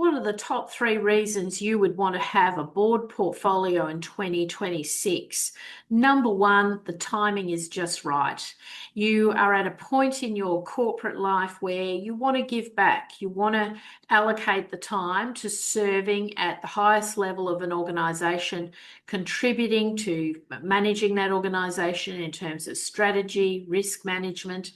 What are the top three reasons you would want to have a board portfolio in 2026? Number one, the timing is just right. You are at a point in your corporate life where you want to give back. You want to allocate the time to serving at the highest level of an organisation, contributing to managing that organisation in terms of strategy, risk management,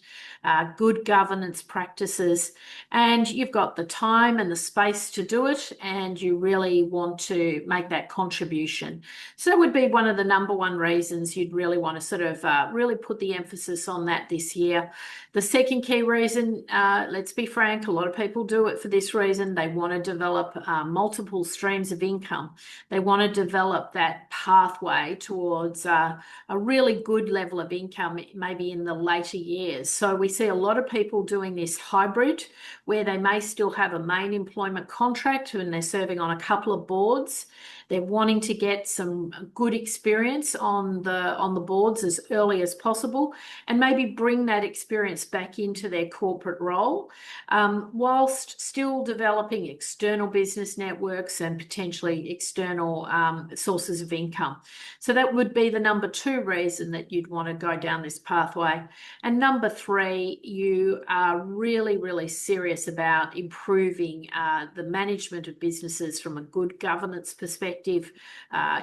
good governance practices, and you've got the time and the space to do it, and you really want to make that contribution. So that would be one of the number one reasons you'd really want to sort of really put the emphasis on that this year. The second key reason, let's be frank, a lot of people do it for this reason. They want to develop multiple streams of income. They want to develop that pathway towards a really good level of income, maybe in the later years. So we see a lot of people doing this hybrid, where they may still have a main employment contract and they're serving on a couple of boards. They're wanting to get some good experience on the boards as early as possible, and maybe bring that experience back into their corporate role, whilst still developing external business networks and potentially external sources of income. So that would be the number two reason that you'd want to go down this pathway. And number three, you are really, really serious about improving the management of businesses from a good governance perspective.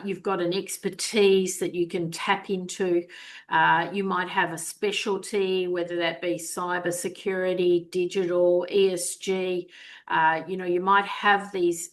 You've got an expertise that you can tap into. You might have a specialty, whether that be cyber security, digital, ESG. You might have these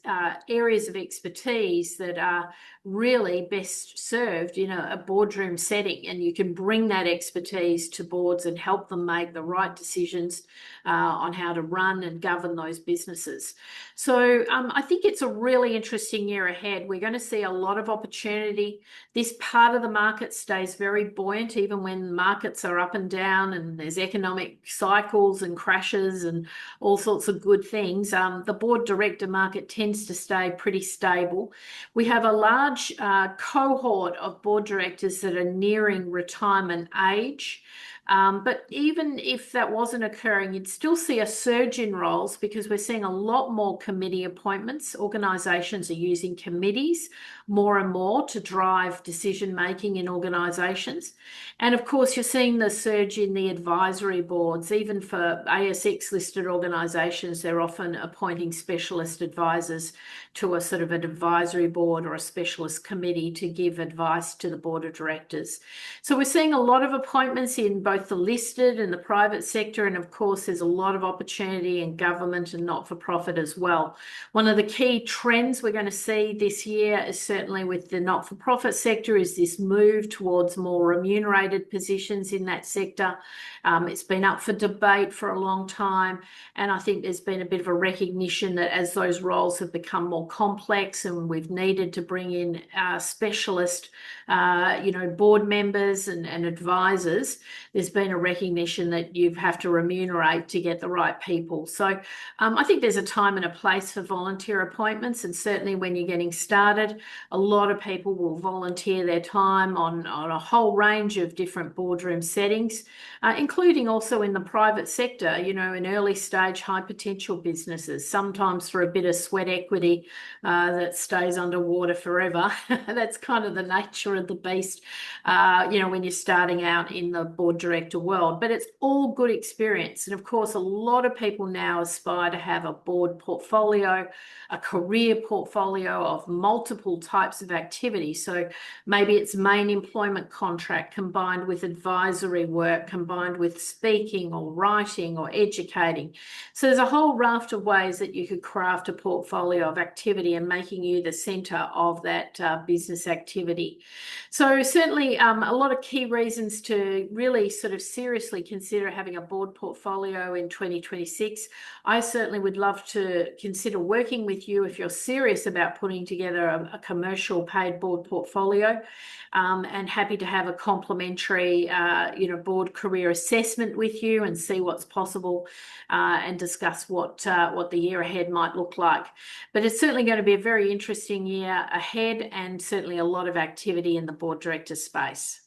areas of expertise that are really best served in a boardroom setting, and you can bring that expertise to boards and help them make the right decisions on how to run and govern those businesses. So I think it's a really interesting year ahead. We're going to see a lot of opportunity. This part of the market stays very buoyant, even when markets are up and down and there's economic cycles and crashes and all sorts of good things. The board director market tends to stay pretty stable. We have a large cohort of board directors that are nearing retirement age. But even if that wasn't occurring, you'd still see a surge in roles, because we're seeing a lot more committee appointments. Organisations are using committees more and more to drive decision making in organisations. And of course, you're seeing the surge in the advisory boards. Even for ASX listed organisations, they're often appointing specialist advisors to a sort of an advisory board or a specialist committee to give advice to the board of directors. So we're seeing a lot of appointments in both the listed and the private sector, and of course there's a lot of opportunity in government and not-for-profit as well. One of the key trends we're going to see this year is certainly with the not-for-profit sector is this move towards more remunerated positions in that sector. It's been up for debate for a long time, and I think there's been a bit of a recognition that as those roles have become more complex and we've needed to bring in specialist board members and advisors, there's been a recognition that you have to remunerate to get the right people. So I think there's a time and a place for volunteer appointments, and certainly when you're getting started, a lot of people will volunteer their time on a whole range of different boardroom settings, including also in the private sector, in early stage high potential businesses, sometimes for a bit of sweat equity that stays underwater forever. That's kind of the nature of the beast, when you're starting out in the board director world. But it's all good experience. And of course, a lot of people now aspire to have a board portfolio, a career portfolio of multiple types of activity. So maybe it's main employment contract combined with advisory work, combined with speaking or writing or educating. So there's a whole raft of ways that you could craft a portfolio of activity and making you the centre of that business activity. So certainly a lot of key reasons to really sort of seriously consider having a board portfolio in 2026. I certainly would love to consider working with you if you're serious about putting together a commercial paid board portfolio, and happy to have a complimentary board career assessment with you and see what's possible, and discuss what the year ahead might look like. But it's certainly going to be a very interesting year ahead, and certainly a lot of activity in the board director space.